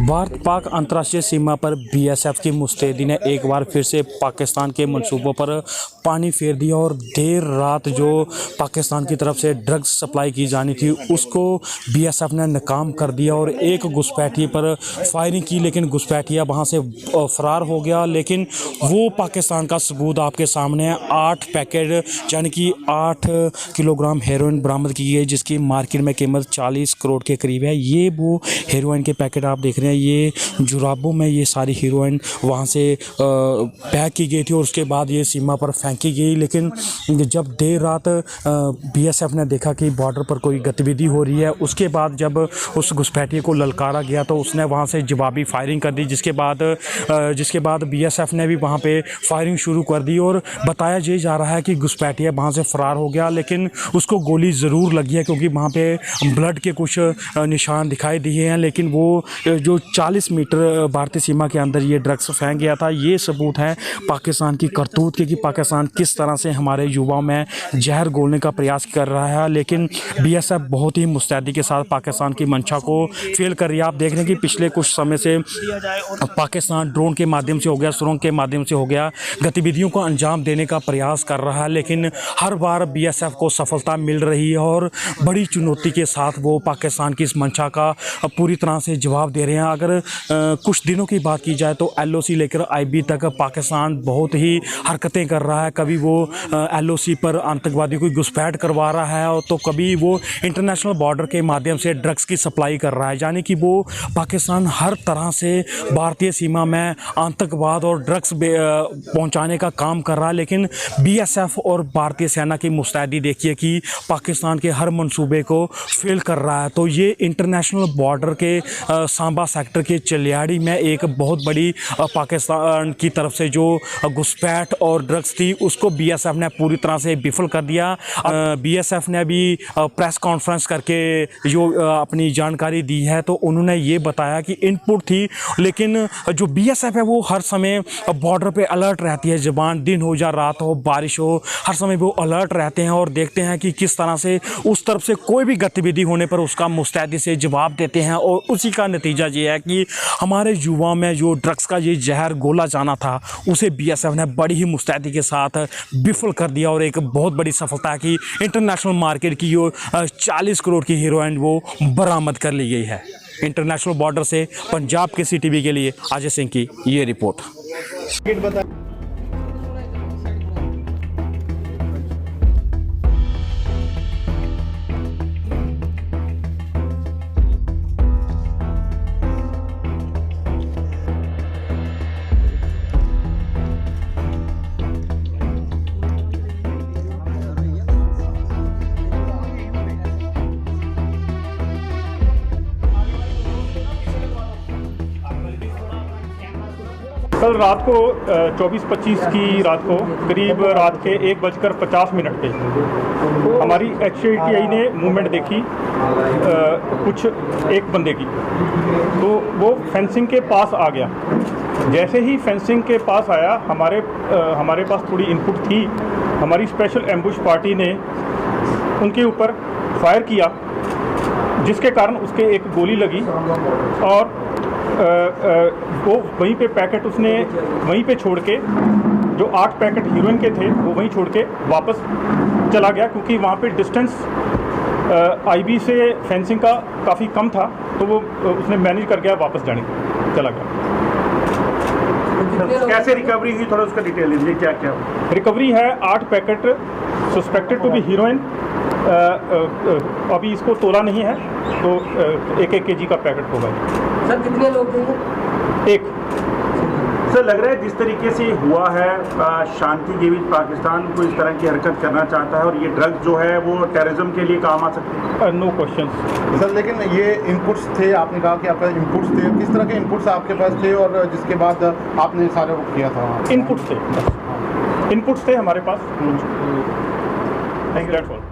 भारत पाक अंतर्राष्ट्रीय सीमा पर बीएसएफ की मुस्तैदी ने एक बार फिर से पाकिस्तान के मंसूबों पर पानी फेर दिया और देर रात जो पाकिस्तान की तरफ से ड्रग्स सप्लाई की जानी थी उसको बीएसएफ ने नाकाम कर दिया और एक घुसपैठिए पर फायरिंग की, लेकिन घुसपैठिया वहां से फरार हो गया। लेकिन वो पाकिस्तान का सबूत आपके सामने है। 8 पैकेट यानी कि 8 किलोग्राम हेरोइन बरामद की गई, जिसकी मार्केट में कीमत 40 करोड़ के करीब है। ये वो हेरोइन के पैकेट आप देख रहे हैं, ये जुराबों में ये सारी हीरोइन वहाँ से पैक की गई थी और उसके बाद ये सीमा पर फेंकी गई। लेकिन जब देर रात बीएसएफ ने देखा कि बॉर्डर पर कोई गतिविधि हो रही है, उसके बाद जब उस घुसपैठिए को ललकारा गया तो उसने वहाँ से जवाबी फायरिंग कर दी, जिसके बाद बीएसएफ ने भी वहाँ पे फायरिंग शुरू कर दी और बताया ये जा रहा है कि घुसपैठिया वहाँ से फरार हो गया, लेकिन उसको गोली ज़रूर लगी है क्योंकि वहाँ पे ब्लड के कुछ निशान दिखाई दिए हैं। लेकिन वो जो 40 मीटर भारतीय सीमा के अंदर ये ड्रग्स फेंक गया था, ये सबूत है पाकिस्तान की करतूत के कि पाकिस्तान किस तरह से हमारे युवाओं में जहर घोलने का प्रयास कर रहा है। लेकिन बीएसएफ बहुत ही मुस्तैदी के साथ पाकिस्तान की मंशा को फेल कर रही है। आप देख रहे हैं कि पिछले कुछ समय से पाकिस्तान ड्रोन के माध्यम से हो गया, सुरंग के माध्यम से हो गया, गतिविधियों को अंजाम देने का प्रयास कर रहा है, लेकिन हर बार बीएसएफ को सफलता मिल रही है और बड़ी चुनौती के साथ वो पाकिस्तान की इस मंशा का पूरी तरह से जवाब दे रहे हैं। अगर कुछ दिनों की बात की जाए तो एलओसी लेकर आईबी तक पाकिस्तान बहुत ही हरकतें कर रहा है। कभी वो एलओसी पर आतंकवादी को घुसपैठ करवा रहा है और तो कभी वो इंटरनेशनल बॉर्डर के माध्यम से ड्रग्स की सप्लाई कर रहा है। यानी कि वो पाकिस्तान हर तरह से भारतीय सीमा में आतंकवाद और ड्रग्स पहुंचाने का काम कर रहा है। लेकिन बीएसएफ और भारतीय सेना की मुस्तैदी देखिए कि पाकिस्तान के हर मंसूबे को फेल कर रहा है। तो ये इंटरनेशनल बॉर्डर के सांबा सेक्टर के चलियाड़ी में एक बहुत बड़ी पाकिस्तान की तरफ से जो घुसपैठ और ड्रग्स थी उसको बीएसएफ ने पूरी तरह से विफल कर दिया। बीएसएफ ने भी प्रेस कॉन्फ्रेंस करके जो अपनी जानकारी दी है तो उन्होंने ये बताया कि इनपुट थी, लेकिन जो बीएसएफ है वो हर समय बॉर्डर पे अलर्ट रहती है। जबान दिन हो या रात हो, बारिश हो, हर समय वो अलर्ट रहते हैं और देखते हैं कि किस तरह से उस तरफ से कोई भी गतिविधि होने पर उसका मुस्तैदी से जवाब देते हैं। और उसी का नतीजा ये है कि हमारे युवाओं में जो ड्रग्स का ये जहर घोला जाना था उसे बीएसएफ ने बड़ी ही मुस्तैदी के साथ विफल कर दिया और एक बहुत बड़ी सफलता है कि इंटरनेशनल मार्केट की जो 40 करोड़ की हीरोइन वो बरामद कर ली गई है। इंटरनेशनल बॉर्डर से पंजाब के CTV के लिए अजय सिंह की ये रिपोर्ट। कल रात को 24-25 की रात को करीब रात के 1:50 पे हमारी HATI ने मूवमेंट देखी कुछ एक बंदे की, तो वो फेंसिंग के पास आ गया। जैसे ही फेंसिंग के पास आया हमारे पास थोड़ी इनपुट थी। हमारी स्पेशल एम्बुश पार्टी ने उनके ऊपर फायर किया, जिसके कारण उसके एक गोली लगी और वो वहीं पे पैकेट उसने वहीं पे छोड़ के, जो 8 पैकेट हीरोइन के थे वो वहीं छोड़ के वापस चला गया, क्योंकि वहाँ पे डिस्टेंस आईबी से फेंसिंग का काफ़ी कम था, तो वो उसने मैनेज कर गया, वापस चला गया। कैसे रिकवरी हुई, थोड़ा उसका डिटेल दीजिए, क्या क्या रिकवरी है? 8 packet suspected to be heroin. अभी इसको तोला नहीं है, तो 1-1 kg का पैकेट होगा। सर कितने लोग थे? एक। सर लग रहा है जिस तरीके से हुआ है शांति के बीच पाकिस्तान को इस तरह की हरकत करना चाहता है और ये ड्रग्स जो है वो टेररिज्म के लिए काम आ सकते हैं। नो क्वेश्चन सर, लेकिन ये इनपुट्स थे, आपने कहा कि आपके इनपुट्स थे, किस तरह के इनपुट्स आपके पास थे और जिसके बाद आपने सारे वो किया था? इनपुट्स थे हमारे पास। Thank you, that's all.